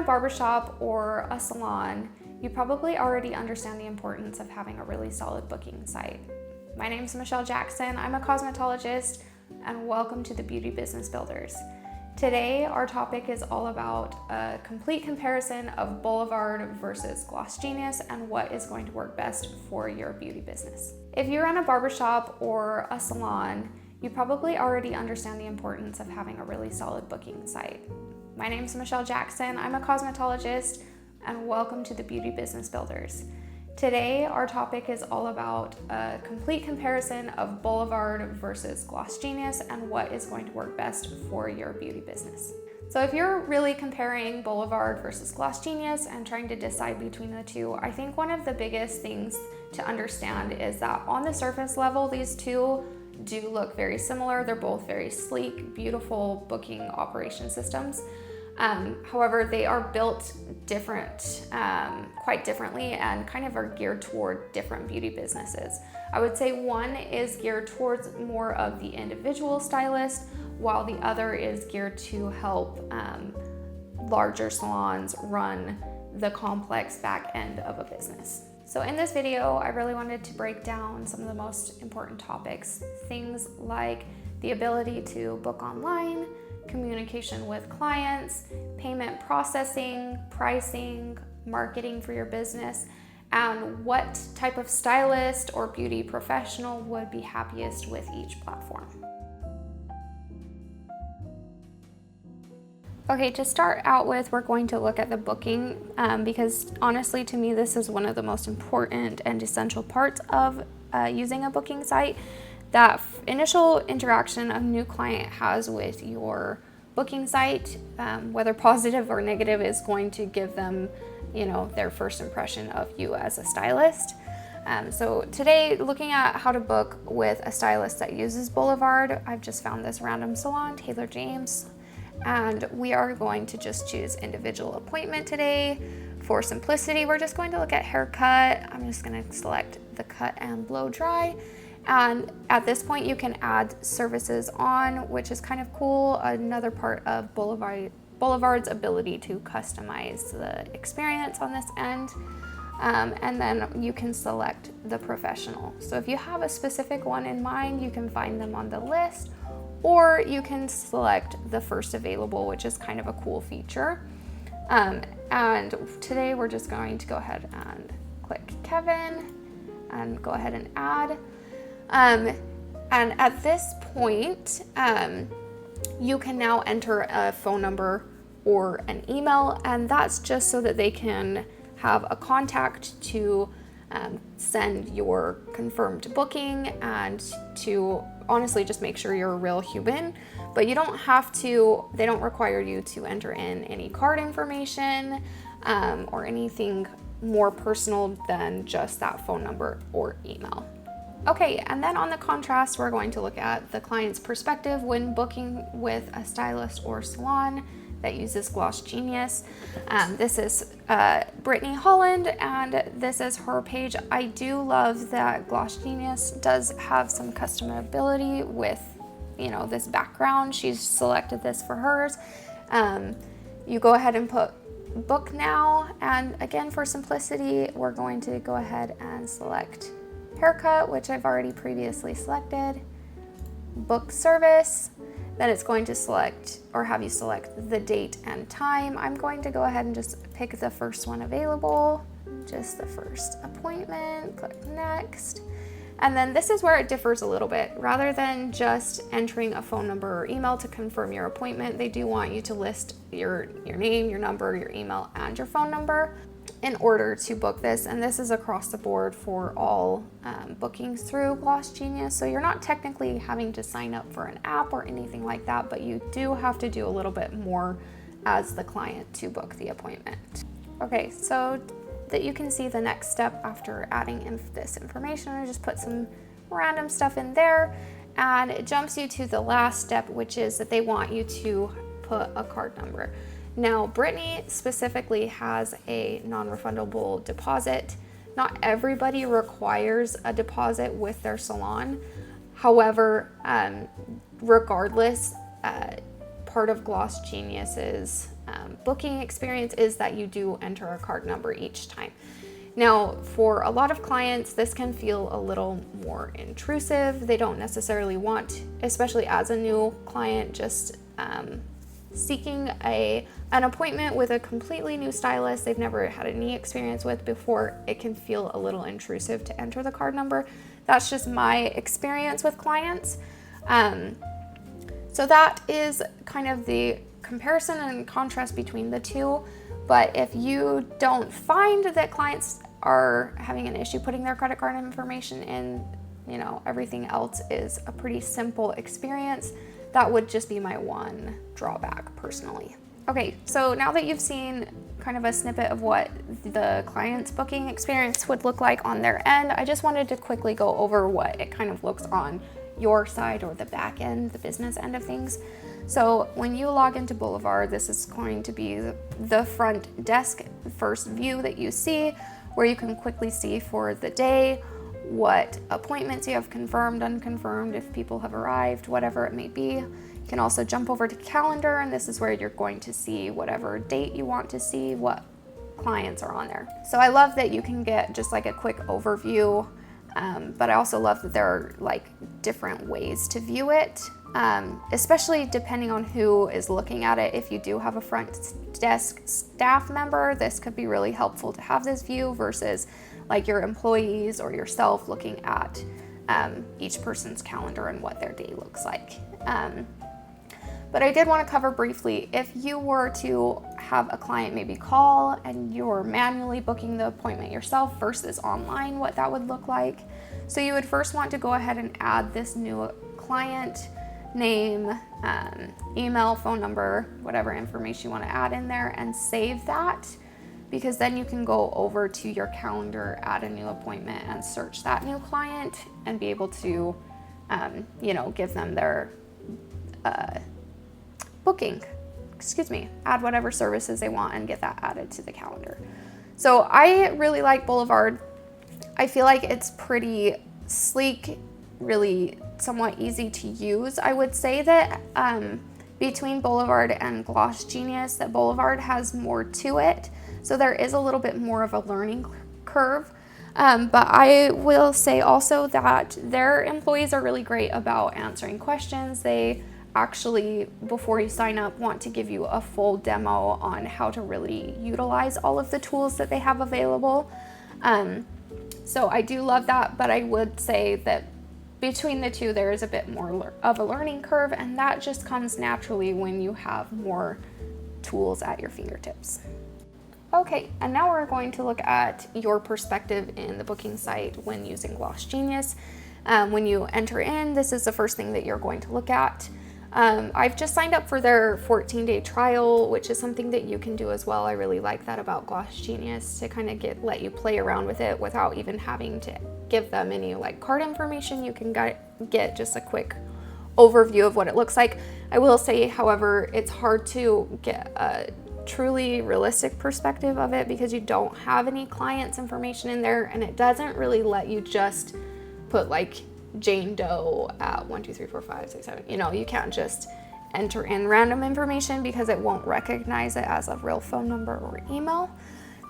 a barbershop or a salon, you probably already understand the importance of having a really solid booking site. My name is Michelle Jackson. I'm a cosmetologist, and welcome to the Beauty Business Builders. Today, our topic is all about a complete comparison of Boulevard versus Glossgenius and what is going to work best for your beauty business. If you're in a barbershop or a salon, you probably already understand the importance of having a really solid booking site. My name is Michelle Jackson. I'm a cosmetologist, and welcome to the Beauty Business Builders. Today, our topic is all about a complete comparison of Boulevard versus Glossgenius and what is going to work best for your beauty business. So if you're really comparing Boulevard versus Glossgenius and trying to decide between the two, I think one of the biggest things to understand is that on the surface level, these two do look very similar. They're both very sleek, beautiful booking operation systems. However, they are built quite differently and kind of are geared toward different beauty businesses. I would say one is geared towards more of the individual stylist, while the other is geared to help larger salons run the complex back end of a business. So in this video, I really wanted to break down some of the most important topics, things like the ability to book online, communication with clients, payment processing, pricing, marketing for your business, and what type of stylist or beauty professional would be happiest with each platform. Okay, to start out with, we're going to look at the booking because honestly, to me, this is one of the most important and essential parts of using a booking site. That initial interaction a new client has with your booking site, whether positive or negative, is going to give them, their first impression of you as a stylist. So today, looking at how to book with a stylist that uses Boulevard, I've just found this random salon, Taylor James, and we are going to just choose individual appointment today. For simplicity, we're just going to look at haircut. I'm just going to select the cut and blow dry. And at this point, you can add services on, which is kind of cool. Another part of Boulevard's ability to customize the experience on this end. And then you can select the professional. So if you have a specific one in mind, you can find them on the list, or you can select the first available, which is kind of a cool feature. And today we're just going to go ahead and click Kevin and go ahead and add. And at this point, you can now enter a phone number or an email, and that's just so that they can have a contact to send your confirmed booking and to honestly just make sure you're a real human. But you don't have to, they don't require you to enter in any card information or anything more personal than just that phone number or email. Okay, and then on the contrast, we're going to look at the client's perspective when booking with a stylist or salon that uses Glossgenius. This is Brittany Holland, and this is her page. I do love that Glossgenius does have some customability with, this background. She's selected this for hers. You go ahead and put book now, and again, for simplicity, we're going to go ahead and select haircut, which I've already previously selected, book service, then it's going to select or have you select the date and time. I'm going to go ahead and just pick the first one available, just the first appointment, click next. And then this is where it differs a little bit. Rather than just entering a phone number or email to confirm your appointment, they do want you to list your name, your number, your email, and your phone number in order to book this. And this is across the board for all bookings through Glossgenius. So you're not technically having to sign up for an app or anything like that, but you do have to do a little bit more as the client to book the appointment. Okay, so that you can see the next step after adding in this information. I just put some random stuff in there, and it jumps you to the last step, which is that they want you to put a card number. Now, Brittany specifically has a non-refundable deposit. Not everybody requires a deposit with their salon. However, regardless, part of Glossgenius's booking experience is that you do enter a card number each time. Now, for a lot of clients, this can feel a little more intrusive. They don't necessarily want, especially as a new client, just seeking an appointment with a completely new stylist they've never had any experience with before. It can feel a little intrusive to enter the card number. That's just my experience with clients. So that is kind of the comparison and contrast between the two. But if you don't find that clients are having an issue putting their credit card information in, you know, everything else is a pretty simple experience. That would just be my one drawback personally. Okay, so now that you've seen kind of a snippet of what the client's booking experience would look like on their end, I just wanted to quickly go over what it kind of looks on your side or the back end, the business end of things. So when you log into Boulevard, this is going to be the front desk first view that you see, where you can quickly see for the day what appointments you have confirmed, unconfirmed, if people have arrived, whatever it may be. You can also jump over to calendar, and this is where you're going to see whatever date you want to see, what clients are on there. So I love that you can get just like a quick overview, but I also love that there are like different ways to view it, especially depending on who is looking at it. If you do have a front desk staff member, this could be really helpful to have this view versus like your employees or yourself looking at each person's calendar and what their day looks like. But I did want to cover briefly, if you were to have a client maybe call and you're manually booking the appointment yourself versus online, what that would look like. So you would first want to go ahead and add this new client name, email, phone number, whatever information you want to add in there, and save that, because then you can go over to your calendar, add a new appointment, and search that new client and be able to, give them their booking, add whatever services they want and get that added to the calendar. So I really like Boulevard. I feel like it's pretty sleek, really somewhat easy to use. I would say that between Boulevard and Glossgenius, that Boulevard has more to it. So there is a little bit more of a learning curve. But I will say also that their employees are really great about answering questions. They actually, before you sign up, want to give you a full demo on how to really utilize all of the tools that they have available. So I do love that, but I would say that between the two, there is a bit more of a learning curve, and that just comes naturally when you have more tools at your fingertips. Okay, and now we're going to look at your perspective in the booking site when using Glossgenius. When you enter in, this is the first thing that you're going to look at. I've just signed up for their 14-day trial, which is something that you can do as well. I really like that about Glossgenius, to kind of let you play around with it without even having to give them any like card information. You can get just a quick overview of what it looks like. I will say, however, it's hard to get a truly realistic perspective of it because you don't have any clients' information in there, and it doesn't really let you just put like Jane Doe at 1, 2, 3, 4, 5, 6, 7. You can't just enter in random information because it won't recognize it as a real phone number or email.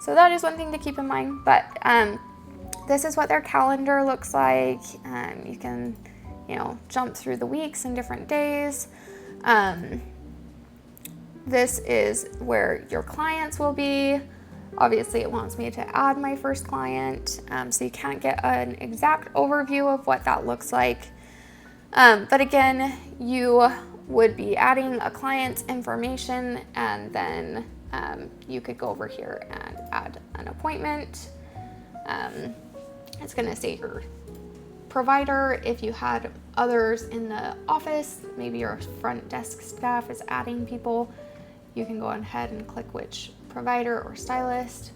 So that is one thing to keep in mind. But this is what their calendar looks like. You can, jump through the weeks and different days. This is where your clients will be. Obviously, it wants me to add my first client, so you can't get an exact overview of what that looks like. But again, you would be adding a client's information, and then you could go over here and add an appointment. It's going to say your provider. If you had others in the office, maybe your front desk staff is adding people, you can go ahead and click which provider or stylist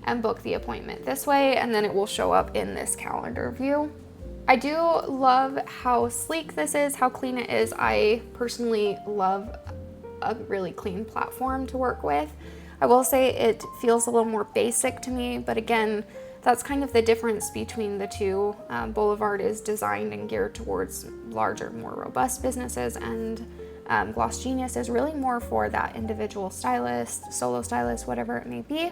and book the appointment this way, and then it will show up in this calendar view. I do love how sleek this is, how clean it is. I personally love a really clean platform to work with. I will say it feels a little more basic to me, but again, that's kind of the difference between the two. Boulevard is designed and geared towards larger, more robust businesses, and Glossgenius is really more for that individual stylist, solo stylist, whatever it may be.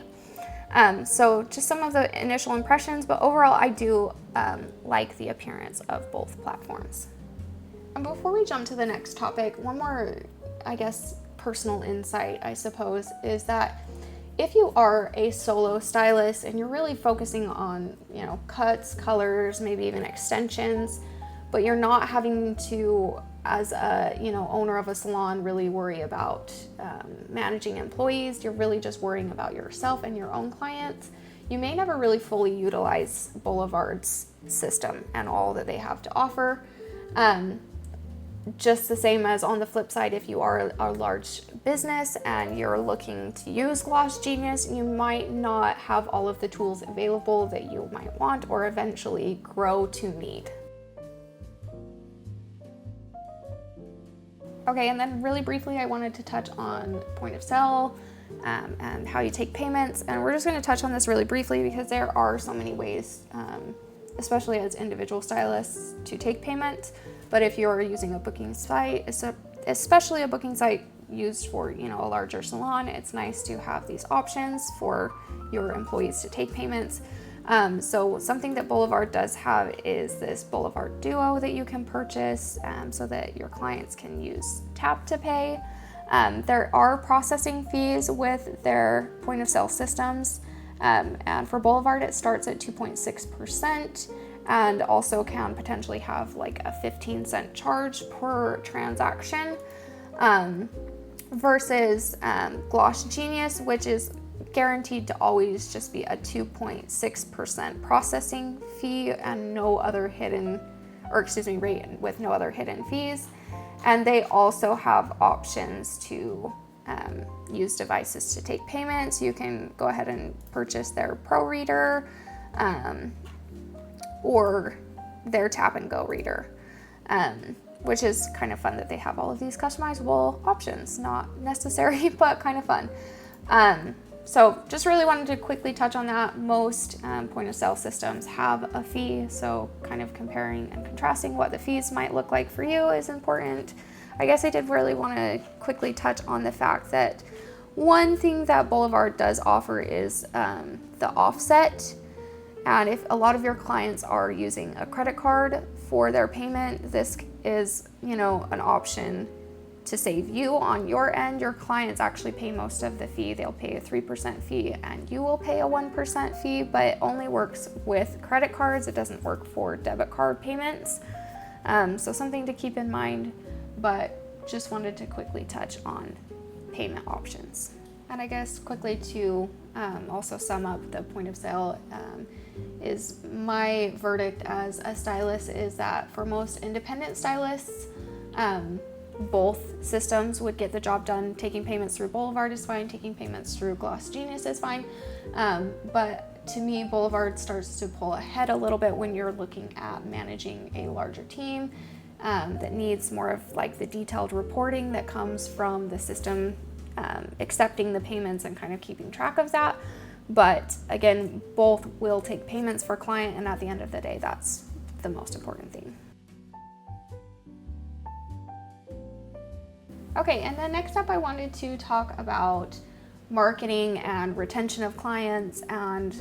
So just some of the initial impressions, but overall I do like the appearance of both platforms. And before we jump to the next topic, one more, I guess, personal insight, I suppose, is that if you are a solo stylist and you're really focusing on, cuts, colors, maybe even extensions, but you're not having to, as a, owner of a salon, really worry about managing employees, you're really just worrying about yourself and your own clients, you may never really fully utilize Boulevard's system and all that they have to offer. Just the same as on the flip side, if you are a large business and you're looking to use Glossgenius, you might not have all of the tools available that you might want or eventually grow to need. Okay, and then really briefly, I wanted to touch on point of sale and how you take payments. And we're just going to touch on this really briefly because there are so many ways, especially as individual stylists, to take payments. But if you're using a booking site, especially a booking site used for, a larger salon, it's nice to have these options for your employees to take payments. So something that Boulevard does have is this Boulevard Duo that you can purchase so that your clients can use tap to pay. There are processing fees with their point of sale systems. And for Boulevard, it starts at 2.6%. And also can potentially have like a 15-cent charge per transaction versus Glossgenius, which is guaranteed to always just be a 2.6% processing fee and rate with no other hidden fees. And they also have options to use devices to take payments. You can go ahead and purchase their Pro Reader, or their tap and go reader, which is kind of fun that they have all of these customizable options. Not necessary, but kind of fun. So just really wanted to quickly touch on that. Most point of sale systems have a fee, so kind of comparing and contrasting what the fees might look like for you is important. I guess I did really want to quickly touch on the fact that one thing that Boulevard does offer is the offset. And if a lot of your clients are using a credit card for their payment, this is, an option to save you on your end. Your clients actually pay most of the fee. They'll pay a 3% fee and you will pay a 1% fee, but it only works with credit cards. It doesn't work for debit card payments. So something to keep in mind, but just wanted to quickly touch on payment options. And I guess quickly to also sum up the point of sale, is my verdict as a stylist is that for most independent stylists, both systems would get the job done. Taking payments through Boulevard is fine, taking payments through Glossgenius is fine, but to me, Boulevard starts to pull ahead a little bit when you're looking at managing a larger team that needs more of like the detailed reporting that comes from the system, accepting the payments and kind of keeping track of that. But again, both will take payments for client, and at the end of the day, that's the most important thing. Okay, and then next up I wanted to talk about marketing and retention of clients and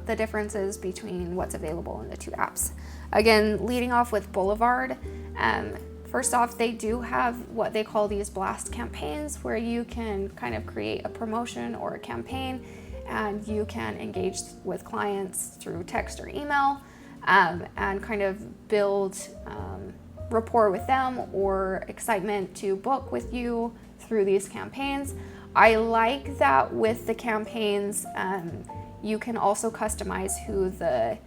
the differences between what's available in the two apps. Again, leading off with Boulevard, first off, they do have what they call these blast campaigns where you can kind of create a promotion or a campaign and you can engage with clients through text or email and kind of build rapport with them or excitement to book with you through these campaigns. I like that with the campaigns, you can also customize who the,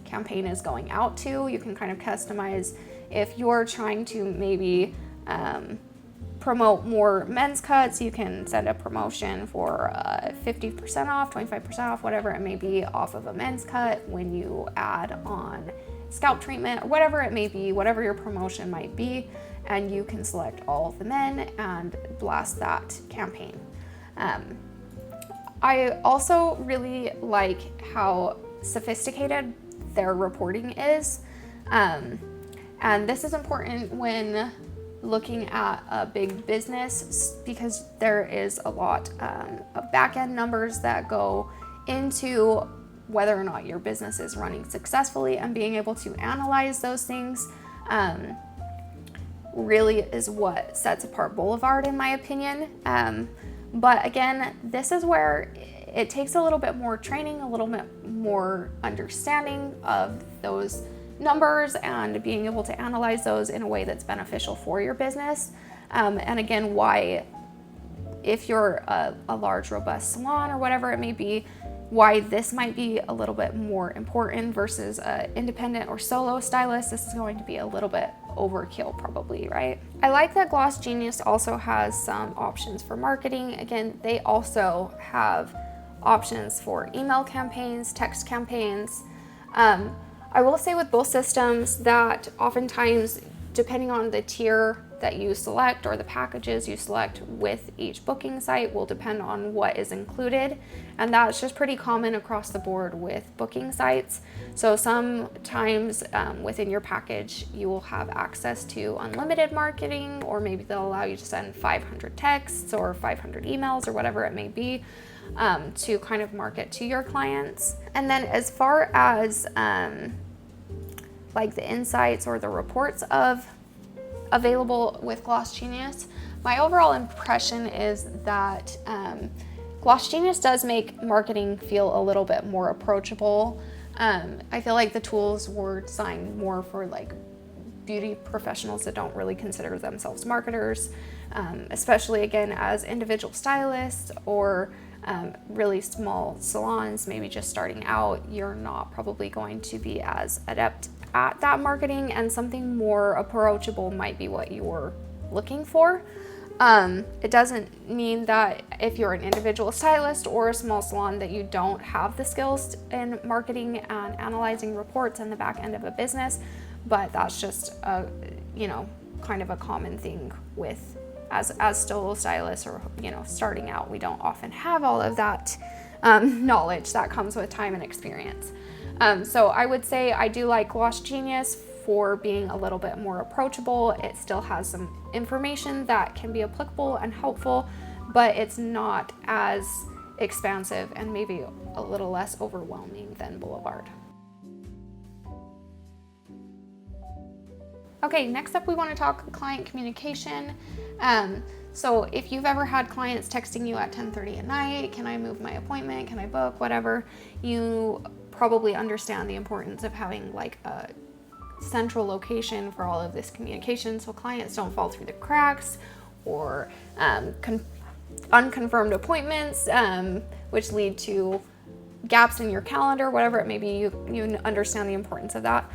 campaign is going out to. You can kind of customize if you're trying to maybe promote more men's cuts, you can send a promotion for 50% off, 25% off, whatever it may be off of a men's cut when you add on scalp treatment or whatever it may be, whatever your promotion might be, and you can select all of the men and blast that campaign. I also really like how sophisticated their reporting is, and this is important when looking at a big business, because there is a lot of back-end numbers that go into whether or not your business is running successfully, and being able to analyze those things really is what sets apart Boulevard, in my opinion. But again, this is where it takes a little bit more training, a little bit more understanding of those numbers, and being able to analyze those in a way that's beneficial for your business. And again, why, if you're a large, robust salon or whatever it may be, why this might be a little bit more important versus an independent or solo stylist. This is going to be a little bit overkill probably, right? I like that Glossgenius also has some options for marketing. Again, they also have options for email campaigns, text campaigns. I will say with both systems that oftentimes, depending on the tier that you select or the packages you select with each booking site, will depend on what is included. And that's just pretty common across the board with booking sites. So sometimes within your package, you will have access to unlimited marketing, or maybe they'll allow you to send 500 texts or 500 emails or whatever it may be, to kind of market to your clients. And then as far as like the insights or the reports available with Glossgenius, my overall impression is that Glossgenius does make marketing feel a little bit more approachable. I feel like the tools were designed more for like beauty professionals that don't really consider themselves marketers, especially again as individual stylists or really small salons, maybe just starting out. You're not probably going to be as adept at that marketing, and something more approachable might be what you're looking for. It doesn't mean that if you're an individual stylist or a small salon that you don't have the skills in marketing and analyzing reports in the back end of a business, but that's just a, kind of a common thing with as solo stylists, or starting out. We don't often have all of that knowledge that comes with time and experience. So I would say I do like Glossgenius for being a little bit more approachable. It still has some information that can be applicable and helpful, but it's not as expansive and maybe a little less overwhelming than Boulevard. Okay, next up we want to talk client communication. So if you've ever had clients texting you at 10:30 at night, can I move my appointment, can I book, whatever, you probably understand the importance of having like a central location for all of this communication, so clients don't fall through the cracks, or unconfirmed appointments, which lead to gaps in your calendar, whatever it may be. You understand the importance of that.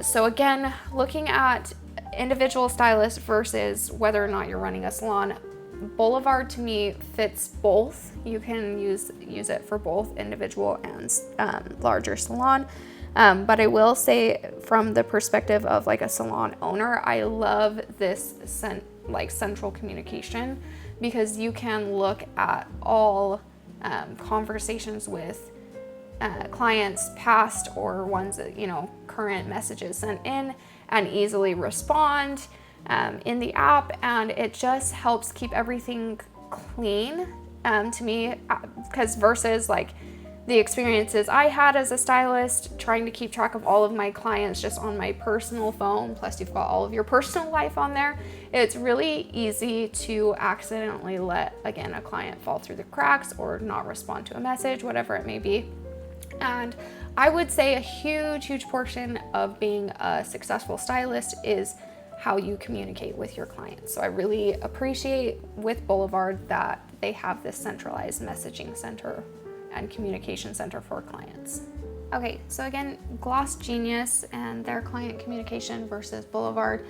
So again, looking at individual stylists versus whether or not you're running a salon, Boulevard to me fits both. You can use it for both individual and larger salon. But I will say, from the perspective of like a salon owner, I love this central communication, because you can look at all conversations with clients, past or ones that, current messages sent in, and easily respond in the app. And it just helps keep everything clean to me, because versus like the experiences I had as a stylist trying to keep track of all of my clients just on my personal phone, plus you've got all of your personal life on there, it's really easy to accidentally let, again, a client fall through the cracks or not respond to a message, whatever it may be. And I would say a huge portion of being a successful stylist is how you communicate with your clients. So I really appreciate with Boulevard that they have this centralized messaging center and communication center for clients. Okay, so again, Glossgenius and their client communication versus Boulevard,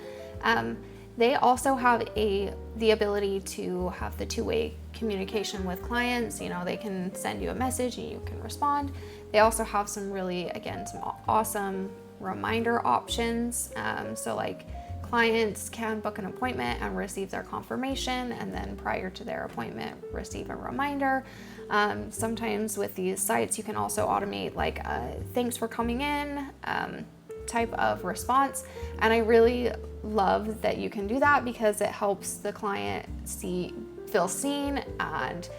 they also have the ability to have the two-way communication with clients. They can send you a message and you can respond. They also have some awesome reminder options. So like clients can book an appointment and receive their confirmation, and then prior to their appointment, receive a reminder. Sometimes with these sites, you can also automate like, thanks for coming in, type of response. And I really love that you can do that because it helps the client feel seen and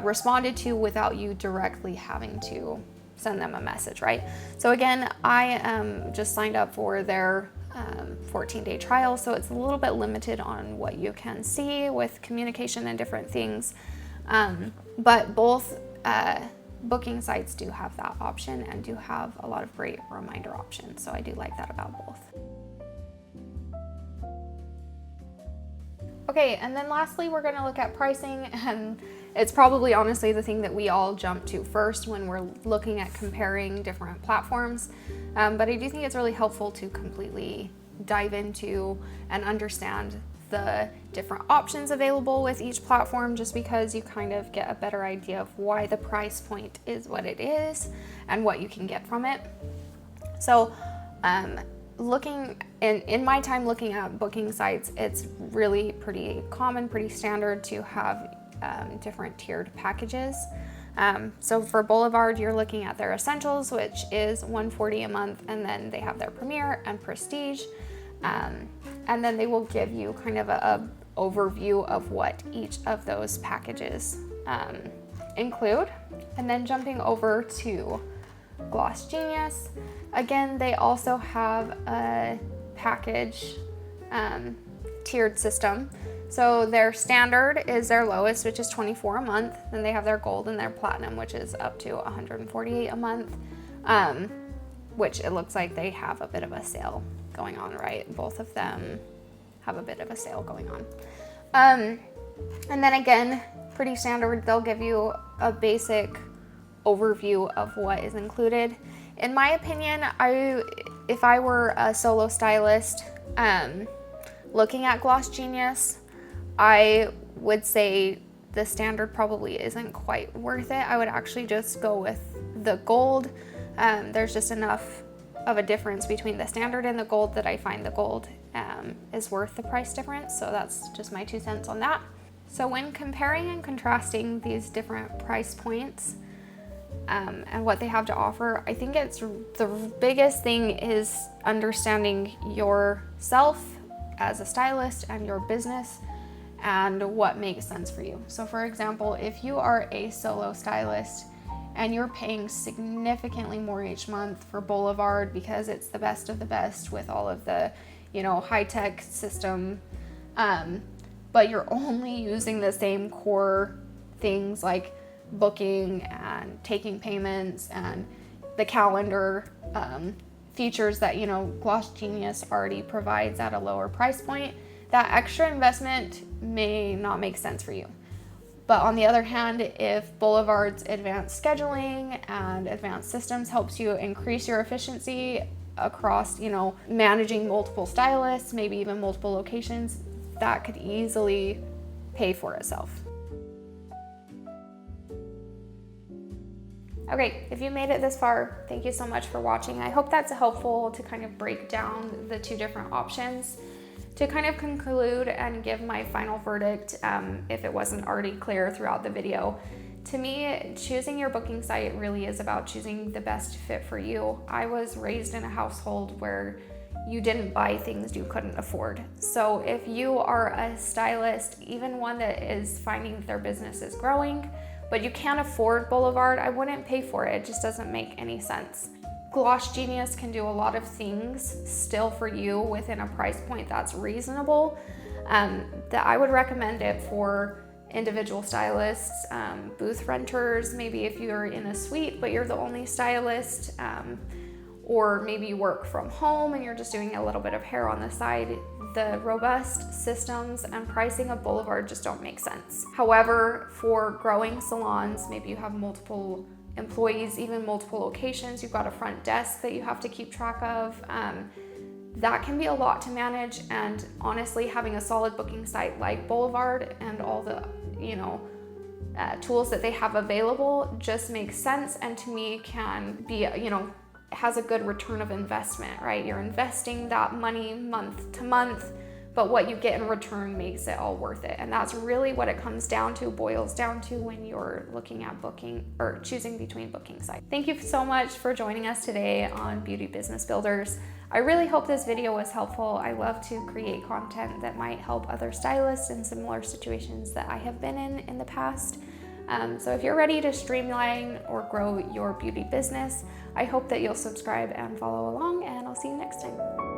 responded to without you directly having to send them a message, right? So again, I just signed up for their 14-day trial, so it's a little bit limited on what you can see with communication and different things. But both booking sites do have that option and do have a lot of great reminder options. So I do like that about both. Okay, and then lastly, we're gonna look at pricing, and it's probably honestly the thing that we all jump to first when we're looking at comparing different platforms. But I do think it's really helpful to completely dive into and understand the different options available with each platform, just because you kind of get a better idea of why the price point is what it is and what you can get from it. So looking in my time looking at booking sites, it's really pretty common, pretty standard to have different tiered packages. So for Boulevard, you're looking at their essentials, which is $140 a month, and then they have their premier and prestige. And then they will give you kind of a overview of what each of those packages include. And then jumping over to Glossgenius, again, they also have a package tiered system. So their standard is their lowest, which is $24 a month. Then they have their gold and their platinum, which is up to $148 a month, which it looks like they have a bit of a sale going on, right? Both of them have a bit of a sale going on. And then again, pretty standard, they'll give you a basic overview of what is included. In my opinion, if I were a solo stylist looking at Glossgenius, I would say the standard probably isn't quite worth it. I would actually just go with the gold. There's just enough of a difference between the standard and the gold that I find the gold is worth the price difference. So that's just my 2 cents on that. So when comparing and contrasting these different price points and what they have to offer, I think it's the biggest thing is understanding yourself as a stylist and your business and what makes sense for you. So for example, if you are a solo stylist and you're paying significantly more each month for Boulevard because it's the best of the best with all of the, high-tech system, but you're only using the same core things like booking and taking payments and the calendar features that, Glossgenius already provides at a lower price point, that extra investment may not make sense for you. But on the other hand, if Boulevard's advanced scheduling and advanced systems helps you increase your efficiency across, managing multiple stylists, maybe even multiple locations, that could easily pay for itself. Okay, if you made it this far, thank you so much for watching. I hope that's helpful to kind of break down the 2 different options. To kind of conclude and give my final verdict, if it wasn't already clear throughout the video, to me, choosing your booking site really is about choosing the best fit for you. I was raised in a household where you didn't buy things you couldn't afford. So if you are a stylist, even one that is finding that their business is growing, but you can't afford Boulevard, I wouldn't pay for it. It just doesn't make any sense. Glossgenius can do a lot of things still for you within a price point that's reasonable. That I would recommend it for individual stylists, booth renters, maybe if you're in a suite but you're the only stylist, or maybe you work from home and you're just doing a little bit of hair on the side. The robust systems and pricing of Boulevard just don't make sense. However, for growing salons, maybe you have multiple employees, even multiple locations, you've got a front desk that you have to keep track of, that can be a lot to manage. And honestly, having a solid booking site like Boulevard and all the tools that they have available just makes sense, and to me can be has a good return of investment, right? You're investing that money month to month, but what you get in return makes it all worth it. And that's really what it boils down to when you're looking at booking or choosing between booking sites. Thank you so much for joining us today on Beauty Business Builders. I really hope this video was helpful. I love to create content that might help other stylists in similar situations that I have been in the past. So if you're ready to streamline or grow your beauty business, I hope that you'll subscribe and follow along, and I'll see you next time.